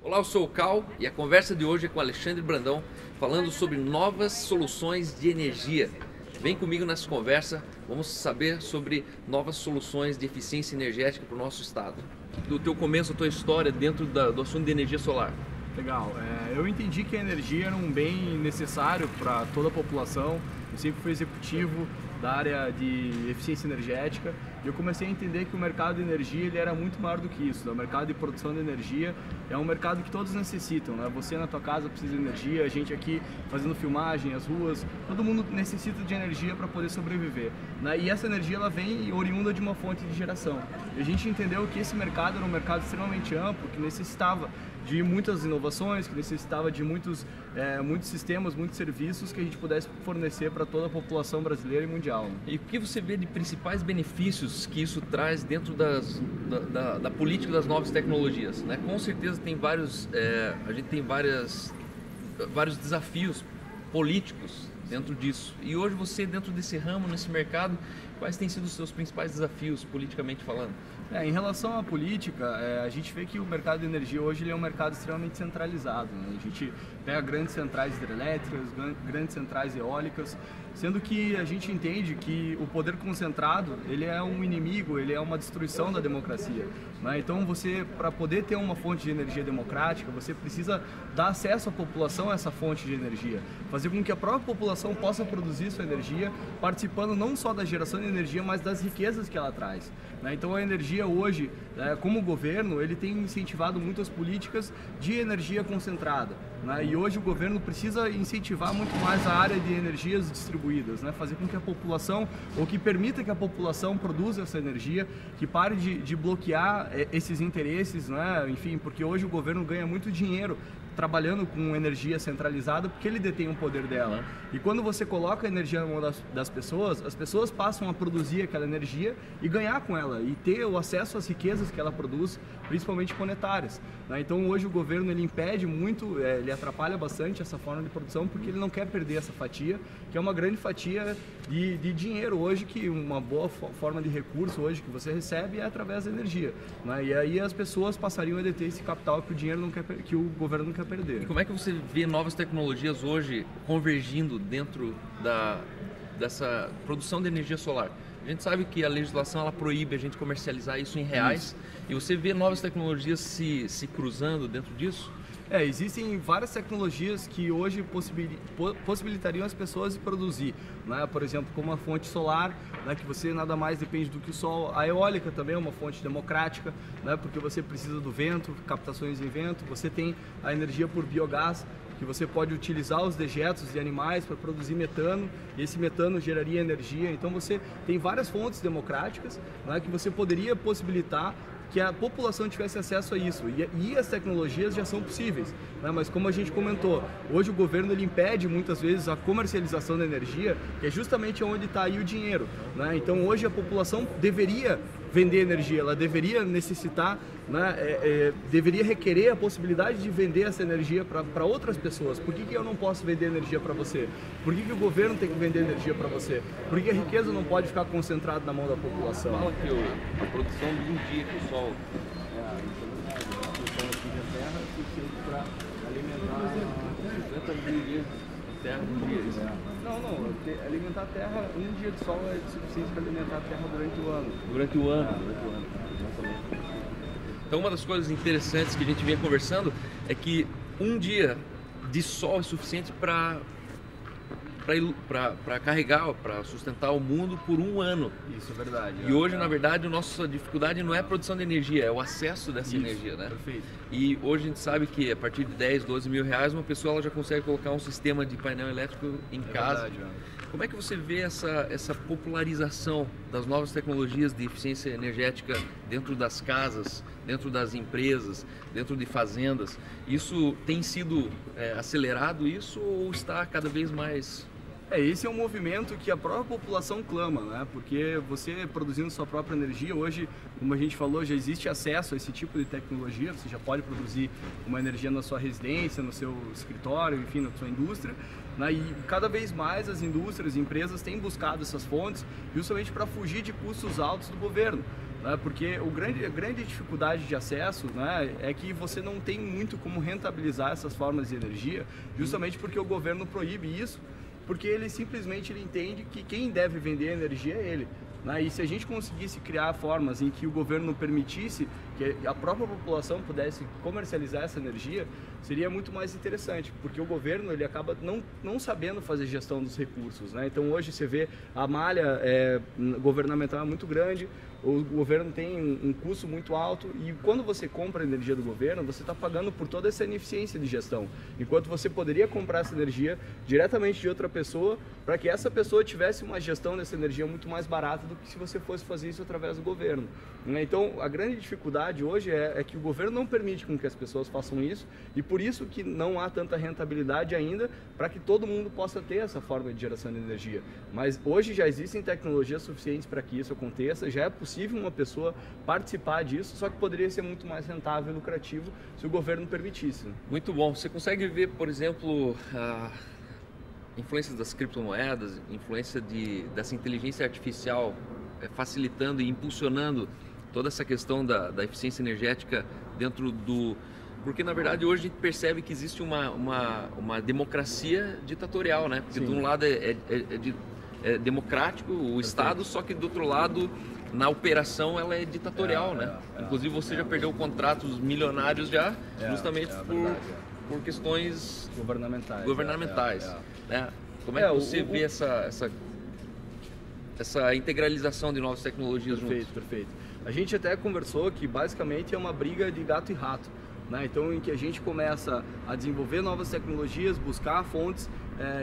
Olá, eu sou o Cal e a conversa de hoje é com Alexandre Brandão, falando sobre novas soluções de energia. Vem comigo nessa conversa, vamos saber sobre novas soluções de eficiência energética para o nosso estado. Do teu começo, a tua história dentro do assunto de energia solar. Legal, eu entendi que a energia era um bem necessário para toda a população. Eu sempre fui executivo da área de eficiência energética e eu comecei a entender que o mercado de energia ele era muito maior do que isso. O mercado de produção de energia é um mercado que todos necessitam, né? Você na tua casa precisa de energia, a gente aqui fazendo filmagem, as ruas, todo mundo necessita de energia para poder sobreviver, né? E essa energia ela vem oriunda de uma fonte de geração. E a gente entendeu que esse mercado era um mercado extremamente amplo, que necessitava de muitas inovações, que necessitava de muitos sistemas, muitos serviços que a gente pudesse fornecer para toda a população brasileira e mundial. E o que você vê de principais benefícios que isso traz dentro da política das novas tecnologias, né? Com certeza tem a gente tem vários desafios políticos dentro disso. E hoje você, dentro desse ramo, nesse mercado, quais têm sido os seus principais desafios, politicamente falando? Em relação à política, a gente vê que o mercado de energia hoje ele é um mercado extremamente centralizado, né? A gente pega grandes centrais hidrelétricas, grandes centrais eólicas, sendo que a gente entende que o poder concentrado ele é um inimigo, ele é uma destruição da democracia, né? Então você, para poder ter uma fonte de energia democrática, você precisa dar acesso à população a essa fonte de energia, fazer com que a própria população possa produzir sua energia, participando não só da geração de energia, mas das riquezas que ela traz, né? Então a energia hoje, como governo, ele tem incentivado muitas políticas de energia concentrada, né? E hoje o governo precisa incentivar muito mais a área de energias distribuídas, né? Fazer com que a população, ou que permita que a população produza essa energia, que pare de bloquear esses interesses, né? Enfim, porque hoje o governo ganha muito dinheiro trabalhando com energia centralizada porque ele detém o poder dela. E quando você coloca a energia na mão das pessoas, as pessoas passam a produzir aquela energia e ganhar com ela e ter o acesso às riquezas que ela produz, principalmente monetárias, né? Então hoje o governo ele impede muito, ele atrapalha bastante essa forma de produção porque ele não quer perder essa fatia, que é uma grande fatia de dinheiro hoje, que uma boa forma de recurso hoje que você recebe é através da energia, né? E aí as pessoas passariam a deter esse capital que o governo não quer perder. E como é que você vê novas tecnologias hoje convergindo dentro dessa produção de energia solar? A gente sabe que a legislação ela proíbe a gente comercializar isso em reais. E você vê novas tecnologias se cruzando dentro disso? Existem várias tecnologias que hoje possibilitariam as pessoas de produzir, né? Por exemplo, como a fonte solar, né? Que você nada mais depende do que o sol. A eólica também é uma fonte democrática, né? Porque você precisa do vento, captações em vento. Você tem a energia por biogás, que você pode utilizar os dejetos de animais para produzir metano, e esse metano geraria energia. Então você tem várias fontes democráticas, né? Que você poderia possibilitar que a população tivesse acesso a isso, e as tecnologias já são possíveis, né? Mas como a gente comentou, hoje o governo ele impede muitas vezes a comercialização da energia, que é justamente onde está aí o dinheiro, né? Então hoje a população deveria vender energia, ela deveria necessitar, né? Deveria requerer a possibilidade de vender essa energia para outras pessoas. Por que eu não posso vender energia para você? Por que o governo tem que vender energia para você? Por que a riqueza não pode ficar concentrada na mão da população? Fala que a produção de um dia que o sol... A produção aqui da terra é suficiente para alimentar 50 mil dias de terra por dia. Não, alimentar a terra, um dia de sol é suficiente para alimentar a terra durante o ano. Durante o ano. Então uma das coisas interessantes que a gente vinha conversando é que um dia de sol é suficiente para carregar, para sustentar o mundo por um ano. Isso é verdade. E hoje, na verdade, a nossa dificuldade não é a produção de energia, é o acesso dessa energia, né? Perfeito. E hoje a gente sabe que a partir de 10, 12 mil reais, uma pessoa ela já consegue colocar um sistema de painel elétrico em casa. Verdade, Como é que você vê essa popularização das novas tecnologias de eficiência energética dentro das casas, dentro das empresas, dentro de fazendas? Isso tem sido acelerado isso ou está cada vez mais... Esse é um movimento que a própria população clama, né? Porque você produzindo sua própria energia, hoje, como a gente falou, já existe acesso a esse tipo de tecnologia, você já pode produzir uma energia na sua residência, no seu escritório, enfim, na sua indústria, né? E cada vez mais as indústrias e empresas têm buscado essas fontes justamente para fugir de custos altos do governo. né? Porque a grande dificuldade de acesso, né, é que você não tem muito como rentabilizar essas formas de energia, justamente porque o governo proíbe isso, porque ele simplesmente entende que quem deve vender a energia é ele. Né? E se a gente conseguisse criar formas em que o governo permitisse que a própria população pudesse comercializar essa energia, seria muito mais interessante, porque o governo ele acaba não sabendo fazer gestão dos recursos. Né? Então hoje você vê a malha governamental é muito grande, o governo tem um custo muito alto e quando você compra a energia do governo, você está pagando por toda essa ineficiência de gestão, enquanto você poderia comprar essa energia diretamente de outra pessoa para que essa pessoa tivesse uma gestão dessa energia muito mais barata do que se você fosse fazer isso através do governo. Então a grande dificuldade hoje é que o governo não permite com que as pessoas façam isso e por isso que não há tanta rentabilidade ainda para que todo mundo possa ter essa forma de geração de energia. Mas hoje já existem tecnologias suficientes para que isso aconteça, já é possível uma pessoa participar disso, só que poderia ser muito mais rentável e lucrativo se o governo permitisse. Muito bom. Você consegue ver, por exemplo, a influência das criptomoedas, influência dessa inteligência artificial facilitando e impulsionando toda essa questão da eficiência energética dentro do... Porque, na verdade, hoje a gente percebe que existe uma democracia ditatorial, né? Porque, de um lado, é democrático, o Estado, só que, do outro lado, na operação, ela é ditatorial, né? Inclusive, você já perdeu contratos milionários já, justamente por questões governamentais. Né? Como é que você vê essa integralização de novas tecnologias juntos? Perfeito. A gente até conversou que, basicamente, é uma briga de gato e rato. Né? Então, em que a gente começa a desenvolver novas tecnologias, buscar fontes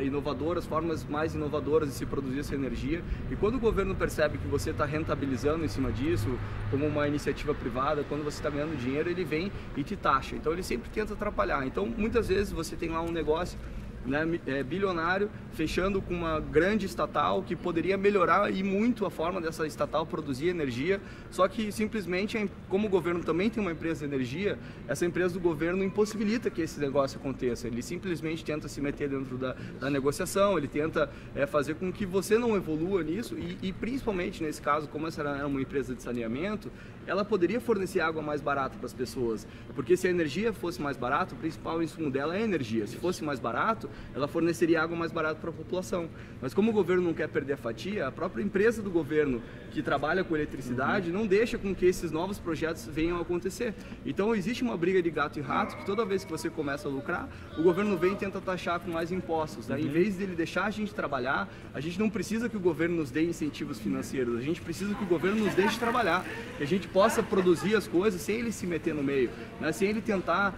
inovadoras, formas mais inovadoras de se produzir essa energia. E quando o governo percebe que você está rentabilizando em cima disso, como uma iniciativa privada, quando você está ganhando dinheiro, ele vem e te taxa. Então, ele sempre tenta atrapalhar. Então, muitas vezes você tem lá um negócio, né, bilionário, fechando com uma grande estatal que poderia melhorar e muito a forma dessa estatal produzir energia, só que simplesmente, como o governo também tem uma empresa de energia, essa empresa do governo impossibilita que esse negócio aconteça. Ele simplesmente tenta se meter dentro da negociação, ele tenta fazer com que você não evolua nisso e principalmente nesse caso, como essa era uma empresa de saneamento, ela poderia fornecer água mais barata para as pessoas, porque se a energia fosse mais barata, o principal insumo dela é a energia. Se fosse mais barato, ela forneceria água mais barata para a população. Mas como o governo não quer perder a fatia, a própria empresa do governo que trabalha com eletricidade não deixa com que esses novos projetos venham a acontecer. Então existe uma briga de gato e rato que toda vez que você começa a lucrar, o governo vem e tenta taxar com mais impostos. Né? Em vez dele deixar a gente trabalhar, a gente não precisa que o governo nos dê incentivos financeiros, a gente precisa que o governo nos deixe trabalhar, que a gente possa produzir as coisas sem ele se meter no meio, né? Sem ele tentar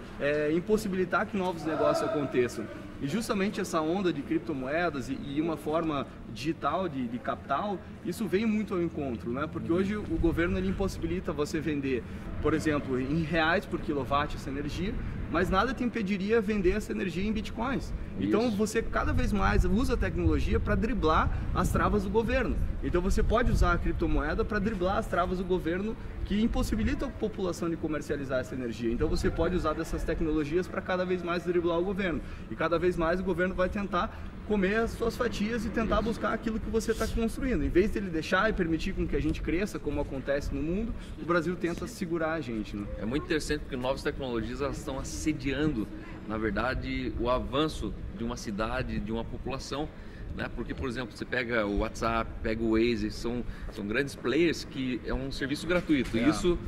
impossibilitar que novos negócios aconteçam. E justamente essa onda de criptomoedas e uma forma digital de capital, isso vem muito ao encontro, né? Porque hoje o governo ele impossibilita você vender, por exemplo, em reais por quilowatt essa energia, mas nada te impediria vender essa energia em bitcoins. Então você cada vez mais usa a tecnologia para driblar as travas do governo. Então você pode usar a criptomoeda para driblar as travas do governo que impossibilitam a população de comercializar essa energia. Então você pode usar dessas tecnologias para cada vez mais driblar o governo. E cada vez mais o governo vai tentar comer as suas fatias e tentar buscar aquilo que você está construindo. Em vez de ele deixar e permitir com que a gente cresça, como acontece no mundo, o Brasil tenta segurar a gente. Né? É muito interessante porque novas tecnologias elas estão assediando, na verdade, o avanço de uma cidade, de uma população. Né? Porque, por exemplo, você pega o WhatsApp, pega o Waze, são grandes players que é um serviço gratuito. E isso,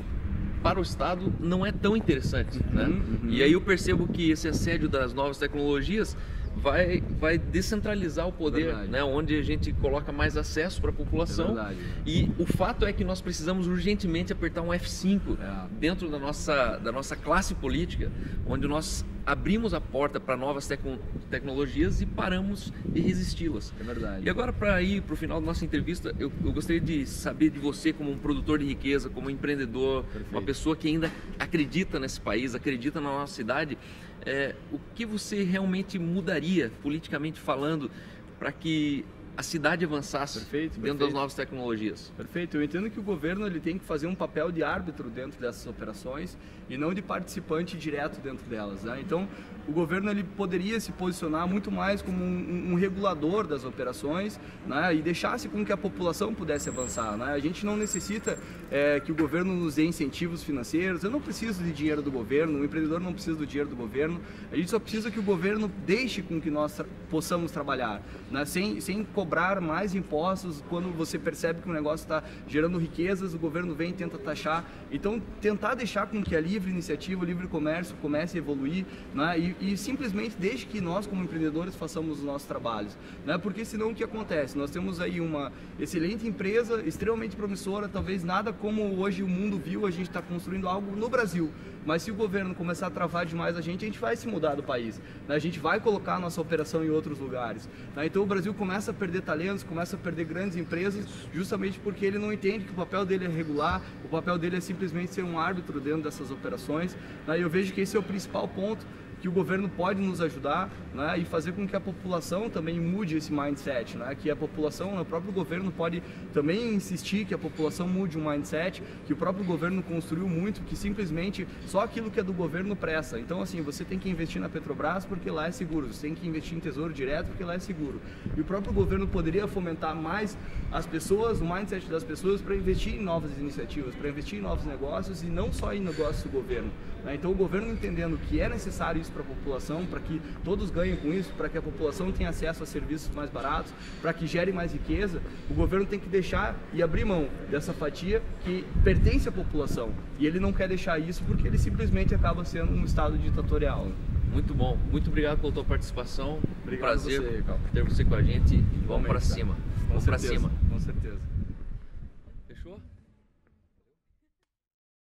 para o Estado, não é tão interessante. Né? E aí eu percebo que esse assédio das novas tecnologias vai descentralizar o poder, né? Onde a gente coloca mais acesso para a população. E o fato é que nós precisamos urgentemente apertar um F5 dentro da nossa classe política, onde nós abrimos a porta para novas tecnologias e paramos de resisti-las. E agora, para ir para o final da nossa entrevista, eu gostaria de saber de você como um produtor de riqueza, como um empreendedor, uma pessoa que ainda acredita nesse país, acredita na nossa cidade, o que você realmente mudaria, politicamente falando, para que a cidade avançasse dentro das novas tecnologias. Perfeito. Eu entendo que o governo ele tem que fazer um papel de árbitro dentro dessas operações e não de participante direto dentro delas, né? Então, o governo ele poderia se posicionar muito mais como um regulador das operações, né? E deixasse com que a população pudesse avançar, né? A gente não necessita que o governo nos dê incentivos financeiros. Eu não preciso de dinheiro do governo, o empreendedor não precisa do dinheiro do governo. A gente só precisa que o governo deixe com que nós possamos trabalhar, né? Sem cobrar mais impostos. Quando você percebe que o negócio está gerando riquezas, o governo vem e tenta taxar. Então, tentar deixar com que a livre iniciativa, o livre comércio comece a evoluir, né? E simplesmente deixe que nós, como empreendedores, façamos os nossos trabalhos, né? Porque senão o que acontece? Nós temos aí uma excelente empresa, extremamente promissora, talvez nada como hoje o mundo viu, a gente está construindo algo no Brasil. Mas se o governo começar a travar demais a gente vai se mudar do país, né? A gente vai colocar a nossa operação em outros lugares, né? Então o Brasil começa a perder talentos, começa a perder grandes empresas, justamente porque ele não entende que o papel dele é regular, o papel dele é simplesmente ser um árbitro dentro dessas operações, né? E eu vejo que esse é o principal ponto que o governo pode nos ajudar, né, e fazer com que a população também mude esse mindset, né, que a população, o próprio governo pode também insistir que a população mude o mindset, que o próprio governo construiu muito, que simplesmente só aquilo que é do governo presta. Então, assim, você tem que investir na Petrobras porque lá é seguro, você tem que investir em Tesouro Direto porque lá é seguro. E o próprio governo poderia fomentar mais as pessoas, o mindset das pessoas para investir em novas iniciativas, para investir em novos negócios e não só em negócios do governo, né? Então, o governo entendendo que é necessário isso para a população, para que todos ganhem com isso, para que a população tenha acesso a serviços mais baratos, para que gere mais riqueza, o governo tem que deixar e abrir mão dessa fatia que pertence à população. E ele não quer deixar isso porque ele simplesmente acaba sendo um estado ditatorial. Muito bom. Muito obrigado pela tua participação. Obrigado. Prazer ter você com a gente. Vamos para cima. Com certeza.